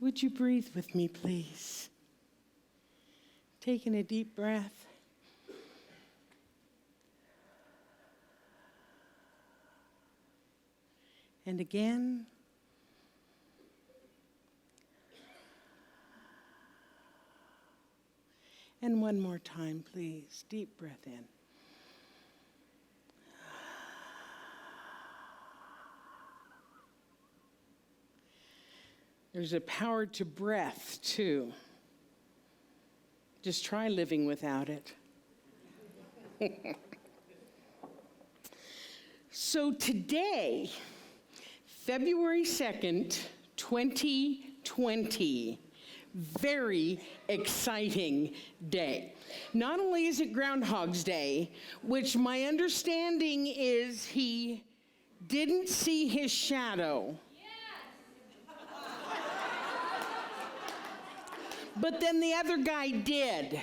Would you breathe with me, please? Taking a deep breath. And again. And one more time, please. Deep breath in. There's a power to breath, too. Just try living without it. So today, February 2nd, 2020, very exciting day. Not only is it Groundhog's Day, which my understanding is he didn't see his shadow. But then the other guy did.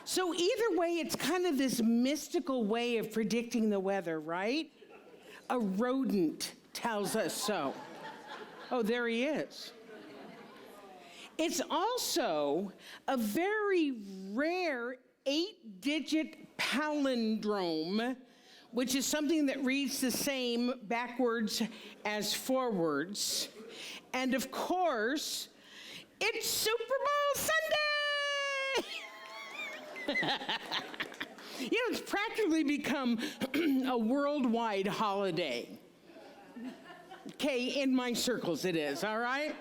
So either way, it's kind of this mystical way of predicting the weather, right? A rodent tells us so. Oh, there he is. It's also a very rare 8-digit palindrome, which is something that reads the same backwards as forwards. And of course, it's Super Bowl Sunday! It's practically become a worldwide holiday. Okay, in my circles it is, all right?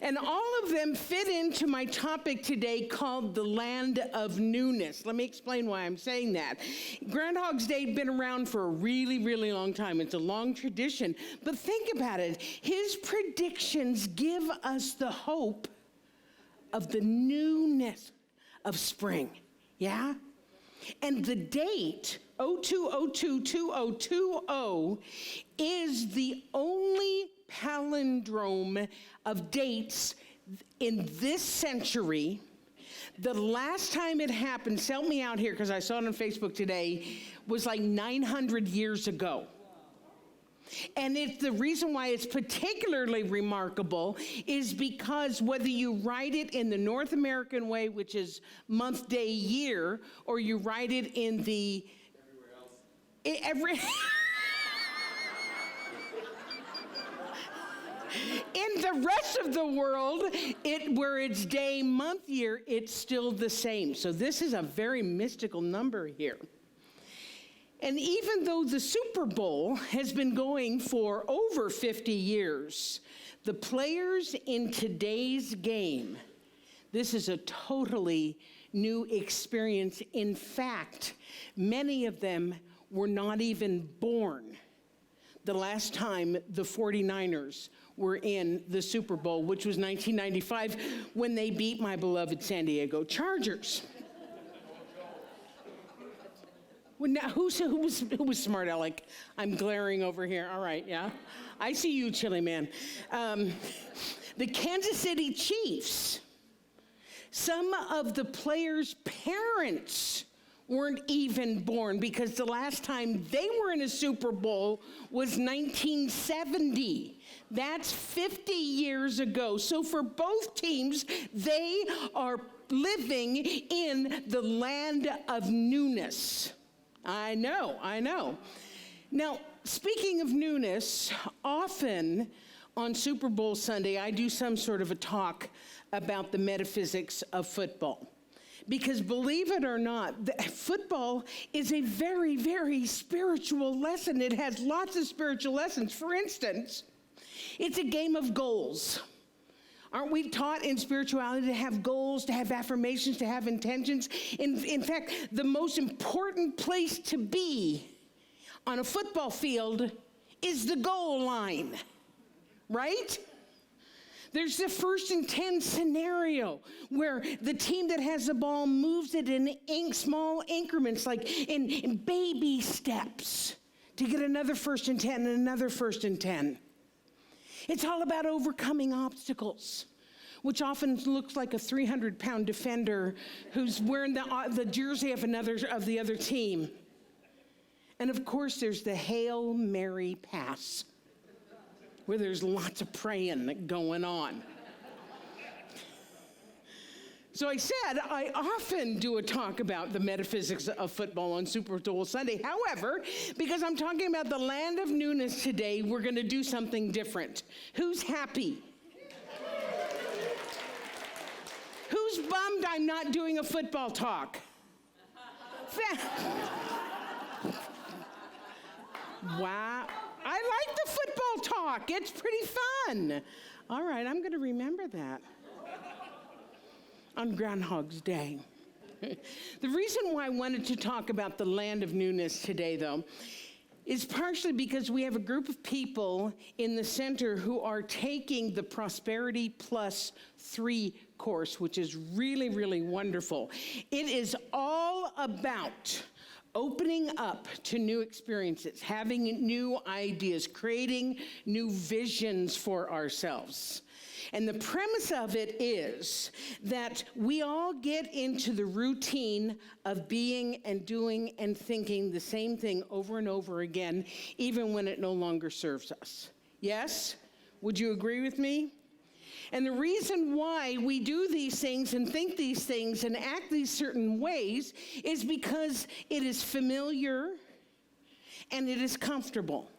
And all of them fit into my topic today called the Land of Newness. Let me explain why I'm saying that. Groundhog's Day has been around for a really, really long time. It's a long tradition. But think about it. His predictions give us the hope of the newness of spring. Yeah? And the date, 02/02/2020, is the only palindrome of dates in this century. The last time it happened, help me out here because I saw it on Facebook today, was like 900 years ago. And the reason why it's particularly remarkable is because whether you write it in the North American way, which is month, day, year, or you write it in the... Everywhere else. In the rest of the world, where it's day, month, year, it's still the same. So this is a very mystical number here. And even though the Super Bowl has been going for over 50 years, the players in today's game, this is a totally new experience. In fact, many of them were not even born the last time the 49ers were in the Super Bowl, which was 1995, when they beat my beloved San Diego Chargers. Well, now, who was smart, Alec? I'm glaring over here. All right, yeah. I see you, Chili Man. The Kansas City Chiefs, some of the players' parents weren't even born because the last time they were in a Super Bowl was 1970. That's 50 years ago. So for both teams, they are living in the land of newness. I know. Now, speaking of newness, often on Super Bowl Sunday, I do some sort of a talk about the metaphysics of football. Because believe it or not, football is a very, very spiritual lesson. It has lots of spiritual lessons. For instance, it's a game of goals. Aren't we taught in spirituality to have goals, to have affirmations, to have intentions? In fact, the most important place to be on a football field is the goal line, right? There's the 1st and 10 scenario where the team that has the ball moves it in small increments, like in baby steps, to get another 1st and 10 and another 1st and 10. It's all about overcoming obstacles, which often looks like a 300-pound defender who's wearing the jersey of the other team. And of course, there's the Hail Mary pass. where there's lots of praying going on. So I said I often do a talk about the metaphysics of football on Super Bowl Sunday. However, because I'm talking about the Land of Newness today, we're going to do something different. Who's happy? Who's bummed I'm not doing a football talk? Wow. I like the football talk. It's pretty fun. All right, I'm going to remember that on Groundhog's Day. The reason why I wanted to talk about the Land of Newness today, though, is partially because we have a group of people in the center who are taking the Prosperity Plus 3 course, which is really, really wonderful. It is all about opening up to new experiences, having new ideas, creating new visions for ourselves. And the premise of it is that we all get into the routine of being and doing and thinking the same thing over and over again, even when it no longer serves us. Yes? Would you agree with me? And the reason why we do these things and think these things and act these certain ways is because it is familiar and it is comfortable.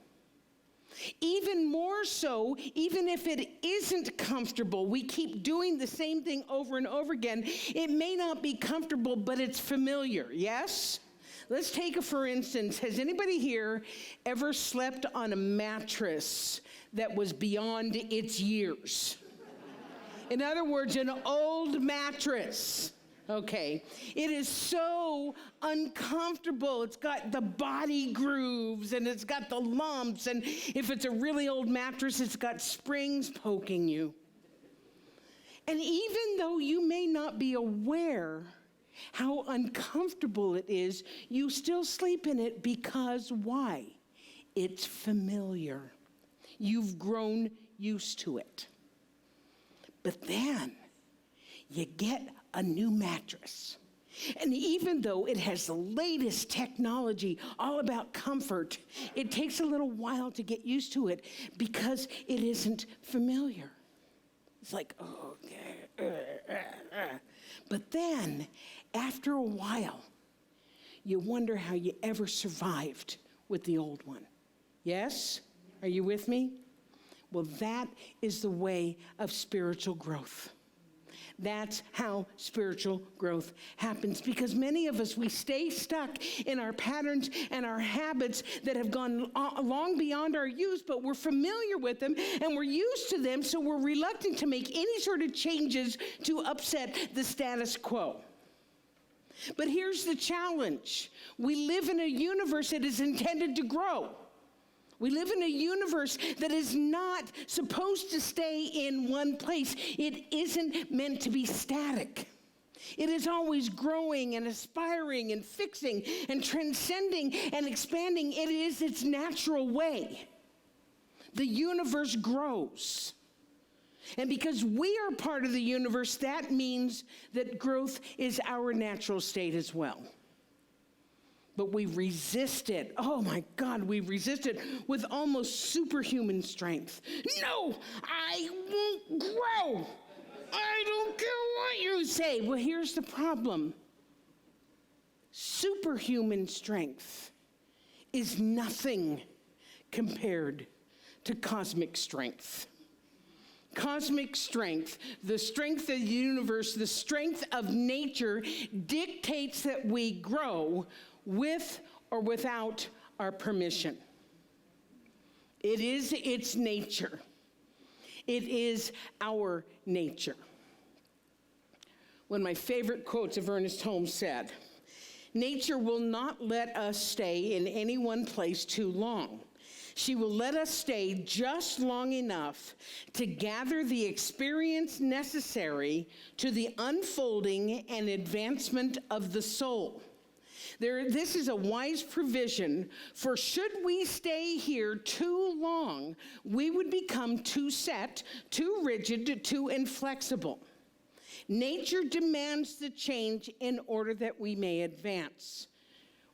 Even more so, even if it isn't comfortable, we keep doing the same thing over and over again. It may not be comfortable, but it's familiar, yes? Let's take for instance, has anybody here ever slept on a mattress that was beyond its years? In other words, an old mattress. Okay, it is so uncomfortable. It's got the body grooves and it's got the lumps, and if it's a really old mattress, it's got springs poking you. And even though you may not be aware how uncomfortable it is, you still sleep in it because why? It's familiar. You've grown used to it. But then you get a new mattress. And even though it has the latest technology, all about comfort, it takes a little while to get used to it because it isn't familiar. It's like, oh, okay. But then, after a while, you wonder how you ever survived with the old one. Yes? Are you with me? Well, that is the way of spiritual growth. That's how spiritual growth happens, because many of us, we stay stuck in our patterns and our habits that have gone long beyond our use, but we're familiar with them and we're used to them, so we're reluctant to make any sort of changes to upset the status quo. But here's the challenge. We live in a universe that is intended to grow. We live in a universe that is not supposed to stay in one place. It isn't meant to be static. It is always growing and aspiring and fixing and transcending and expanding. It is its natural way. The universe grows. And because we are part of the universe, that means that growth is our natural state as well. But we resist it. Oh my God, we resist it with almost superhuman strength. No, I won't grow. I don't care what you say. Well, here's the problem. Superhuman strength is nothing compared to cosmic strength. Cosmic strength, the strength of the universe, the strength of nature dictates that we grow with or without our permission. It is its nature. It is our nature. One of my favorite quotes of Ernest Holmes said, "Nature will not let us stay in any one place too long. She will let us stay just long enough to gather the experience necessary to the unfolding and advancement of the soul. This is a wise provision, for should we stay here too long, we would become too set, too rigid, too inflexible. Nature demands the change in order that we may advance.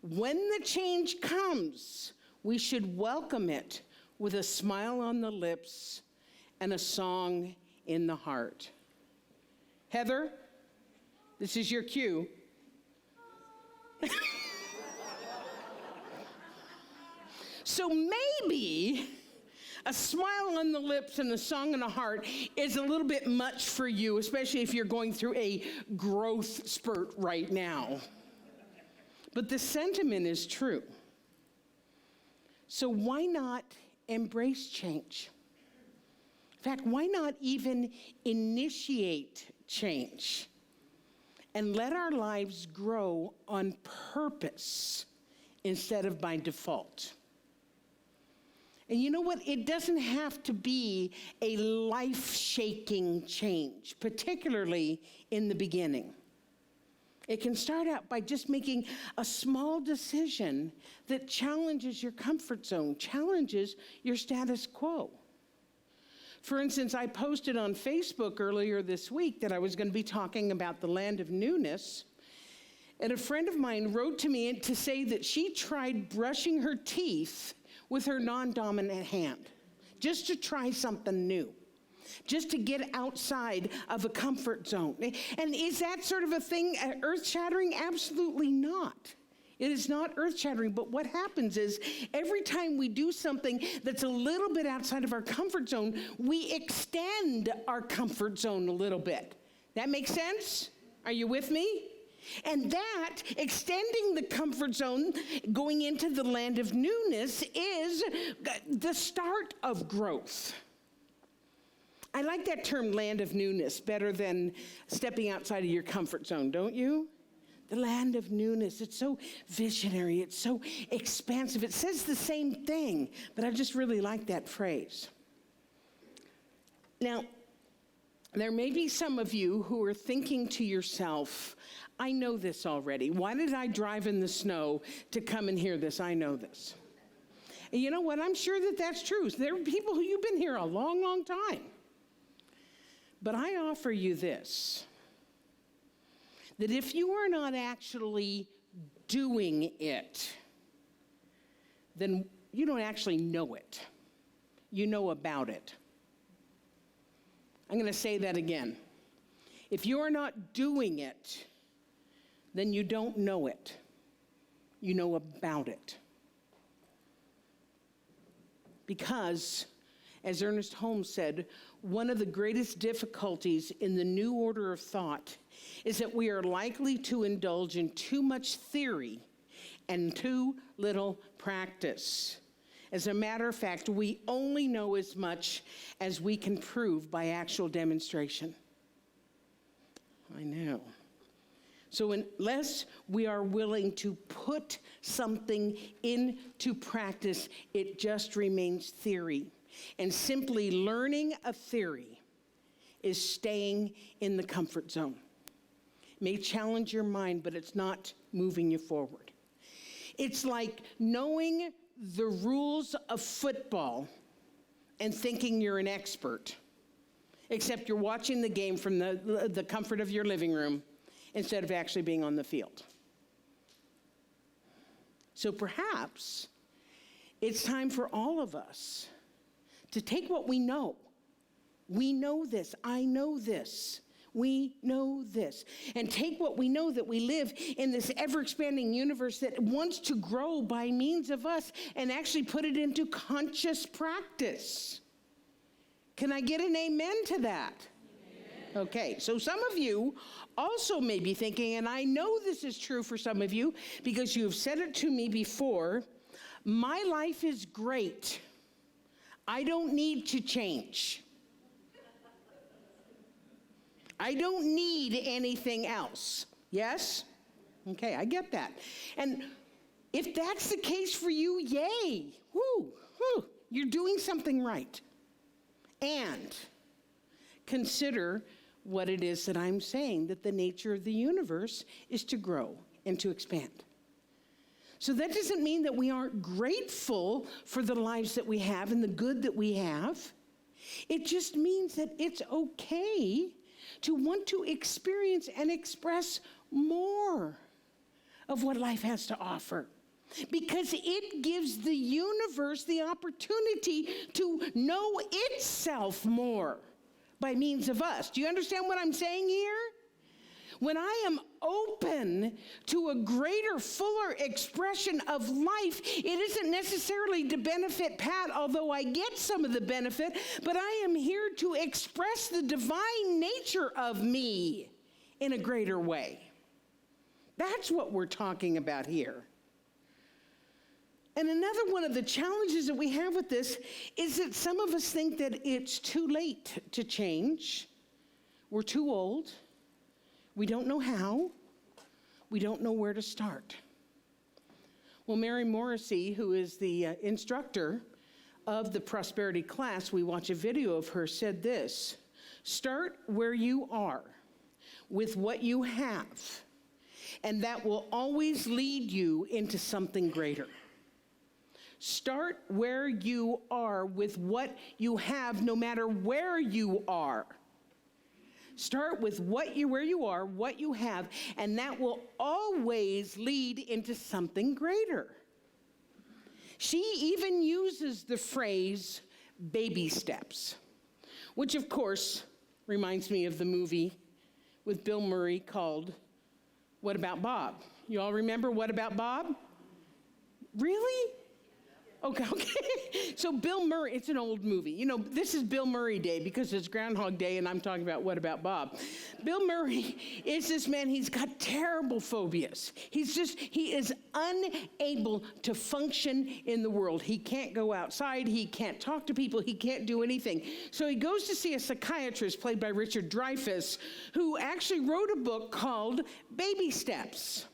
When the change comes, we should welcome it with a smile on the lips and a song in the heart. Heather, this is your cue. So maybe a smile on the lips and a song in the heart is a little bit much for you, especially if you're going through a growth spurt right now. But the sentiment is true. So why not embrace change? In fact, why not even initiate change and let our lives grow on purpose instead of by default? And you know what? It doesn't have to be a life-shaking change, particularly in the beginning. It can start out by just making a small decision that challenges your comfort zone, challenges your status quo. For instance, I posted on Facebook earlier this week that I was going to be talking about the Land of Newness, and a friend of mine wrote to me to say that she tried brushing her teeth with her non-dominant hand, just to try something new, just to get outside of a comfort zone. And is that sort of a thing earth-shattering? Absolutely not. It is not earth-shattering, but what happens is every time we do something that's a little bit outside of our comfort zone, we extend our comfort zone a little bit. That makes sense? Are you with me? And that, extending the comfort zone, going into the land of newness, is the start of growth. I like that term, land of newness, better than stepping outside of your comfort zone, don't you? The land of newness, it's so visionary, it's so expansive. It says the same thing, but I just really like that phrase. Now, there may be some of you who are thinking to yourself, I know this already. Why did I drive in the snow to come and hear this? I know this. And you know what? I'm sure that that's true. There are people who you've been here a long, long time. But I offer you this, that if you are not actually doing it, then you don't actually know it. You know about it. I'm going to say that again. If you are not doing it, then you don't know it. You know about it. Because, as Ernest Holmes said, one of the greatest difficulties in the new order of thought is that we are likely to indulge in too much theory and too little practice. As a matter of fact, we only know as much as we can prove by actual demonstration. I know. So unless we are willing to put something into practice, it just remains theory. And simply learning a theory is staying in the comfort zone. It may challenge your mind, but it's not moving you forward. It's like knowing the rules of football and thinking you're an expert, except you're watching the game from the comfort of your living room instead of actually being on the field. So perhaps it's time for all of us to take what we know. We know this. I know this. We know this. And take what we know, that we live in this ever-expanding universe that wants to grow by means of us, and actually put it into conscious practice. Can I get an amen to that? Amen. Okay, so some of you also may be thinking, and I know this is true for some of you because you have said it to me before, my life is great. I don't need to change. I don't need anything else. Yes? Okay, I get that. And if that's the case for you, yay. Woo, woo, you're doing something right. And consider what it is that I'm saying, that the nature of the universe is to grow and to expand. So that doesn't mean that we aren't grateful for the lives that we have and the good that we have. It just means that it's okay to want to experience and express more of what life has to offer. because it gives the universe the opportunity to know itself more by means of us. Do you understand what I'm saying here? When I am open to a greater, fuller expression of life, it isn't necessarily to benefit Pat, although I get some of the benefit, but I am here to express the divine nature of me in a greater way. That's what we're talking about here. And another one of the challenges that we have with this is that some of us think that it's too late to change. We're too old. We don't know how. We don't know where to start. Well, Mary Morrissey, who is the instructor of the prosperity class, we watch a video of her, said this: start where you are with what you have, and that will always lead you into something greater. Start where you are with what you have, no matter where you are. Start with where you are, what you have, and that will always lead into something greater. She even uses the phrase baby steps, which of course reminds me of the movie with Bill Murray called What About Bob? You all remember What About Bob? Really? Okay. So Bill Murray, it's an old movie. You know, this is Bill Murray Day because it's Groundhog Day and I'm talking about What About Bob? Bill Murray is this man, he's got terrible phobias. He is unable to function in the world. He can't go outside, he can't talk to people, he can't do anything. So he goes to see a psychiatrist played by Richard Dreyfuss, who actually wrote a book called Baby Steps.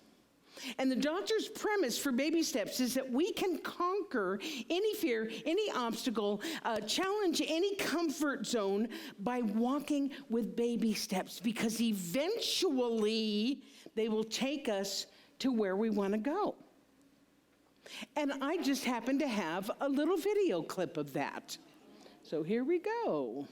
And the doctor's premise for baby steps is that we can conquer any fear, any obstacle, challenge any comfort zone by walking with baby steps, because eventually they will take us to where we want to go. And I just happen to have a little video clip of that. So here we go.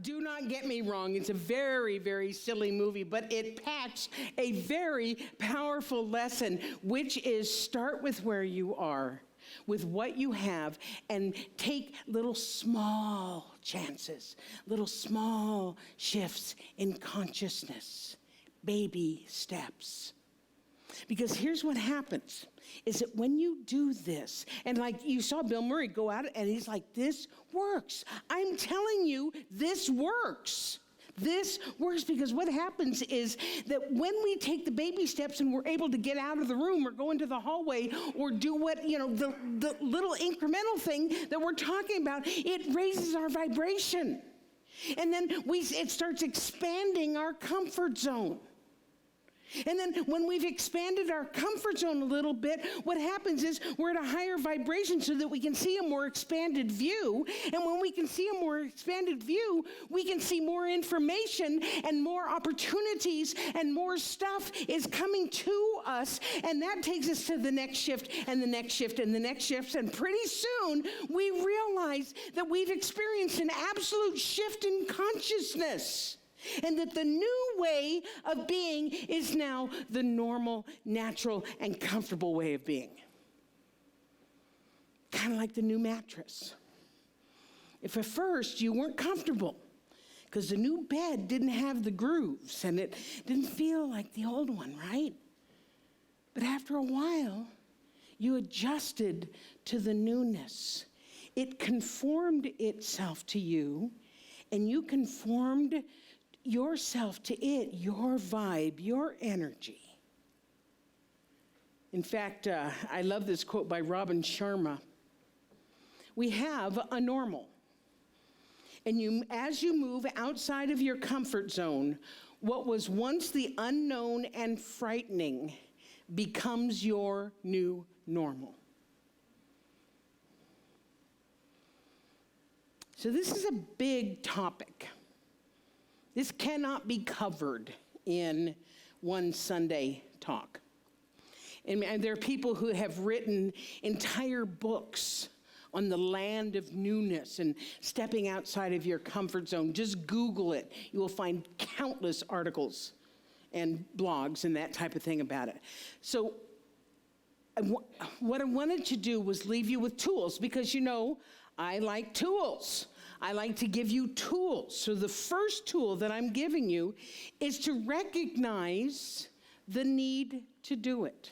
Do not get me wrong, it's a very, very silly movie, but it packs a very powerful lesson, which is start with where you are, with what you have, and take little small chances, little small shifts in consciousness, baby steps. Because here's what happens, is that when you do this, and like you saw Bill Murray go out and he's like, this works. I'm telling you, this works. This works, because what happens is that when we take the baby steps and we're able to get out of the room or go into the hallway or do what, the little incremental thing that we're talking about, it raises our vibration. And then it starts expanding our comfort zone. And then when we've expanded our comfort zone a little bit, what happens is we're at a higher vibration so that we can see a more expanded view. And when we can see a more expanded view, we can see more information and more opportunities, and more stuff is coming to us. And that takes us to the next shift and the next shift and the next shift. And pretty soon we realize that we've experienced an absolute shift in consciousness. And that the new way of being is now the normal, natural, and comfortable way of being. Kind of like the new mattress. If at first you weren't comfortable because the new bed didn't have the grooves and it didn't feel like the old one, right? But after a while, you adjusted to the newness. It conformed itself to you, and you conformed yourself to it, your vibe, your energy. In fact, I love this quote by Robin Sharma. We have a normal. And as you move outside of your comfort zone, what was once the unknown and frightening becomes your new normal. So this is a big topic. This cannot be covered in one Sunday talk. And there are people who have written entire books on the Land of Newness and stepping outside of your comfort zone. Just Google it. You will find countless articles and blogs and that type of thing about it. So what I wanted to do was leave you with tools, because I like tools. I like to give you tools. So the first tool that I'm giving you is to recognize the need to do it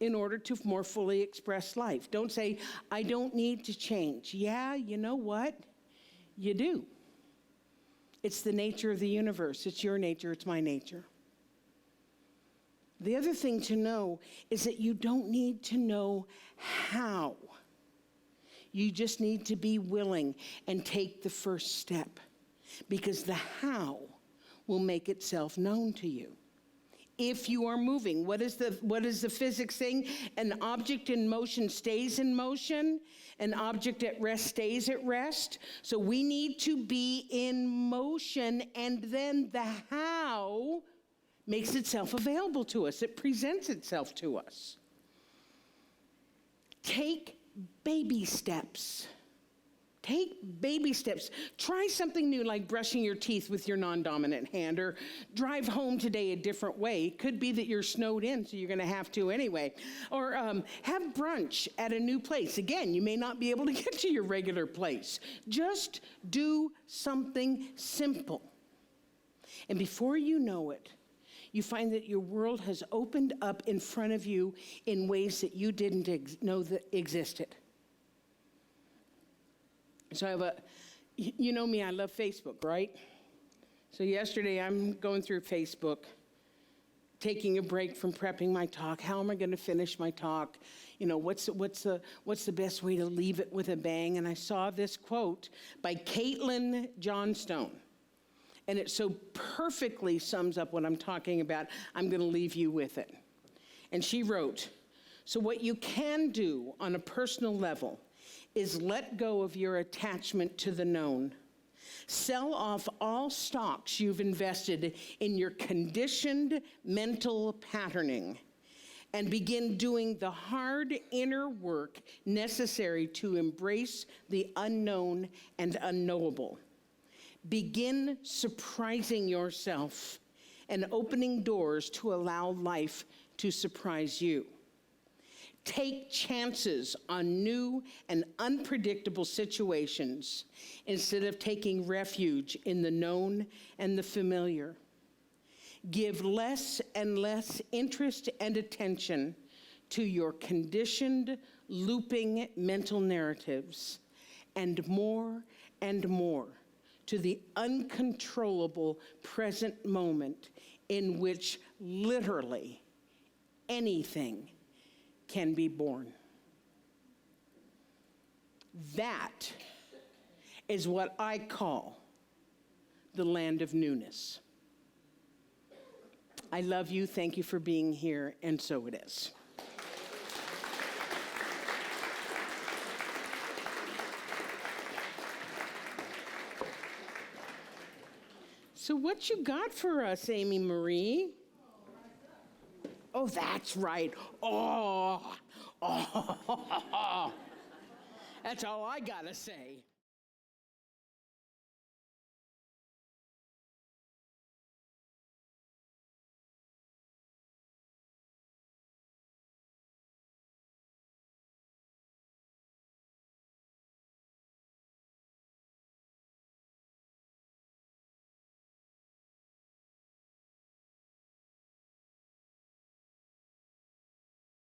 in order to more fully express life. Don't say, I don't need to change. Yeah, you know what? You do. It's the nature of the universe. It's your nature. It's my nature. The other thing to know is that you don't need to know how. You just need to be willing and take the first step, because the how will make itself known to you. If you are moving, what is the physics thing? An object in motion stays in motion. An object at rest stays at rest. So we need to be in motion, and then the how makes itself available to us. It presents itself to us. Take baby steps. Take baby steps. Try something new, like brushing your teeth with your non-dominant hand, or drive home today a different way. It could be that you're snowed in, so you're going to have to anyway. Or have brunch at a new place. Again, you may not be able to get to your regular place. Just do something simple. And before you know it, you find that your world has opened up in front of you in ways that you didn't know that existed. So I have you know me, I love Facebook, right? So yesterday I'm going through Facebook, taking a break from prepping my talk. How am I going to finish my talk? What's the best way to leave it with a bang? And I saw this quote by Caitlin Johnstone. And it so perfectly sums up what I'm talking about. I'm going to leave you with it. And she wrote, so what you can do on a personal level is let go of your attachment to the known. Sell off all stocks you've invested in your conditioned mental patterning, and begin doing the hard inner work necessary to embrace the unknown and unknowable. Begin surprising yourself and opening doors to allow life to surprise you. Take chances on new and unpredictable situations instead of taking refuge in the known and the familiar. Give less and less interest and attention to your conditioned, looping mental narratives, and more to the uncontrollable present moment in which literally anything can be born. That is what I call the Land of Newness. I love you. Thank you for being here. And so it is. So what you got for us, Amy Marie? Oh, that's right. Oh. That's all I gotta say.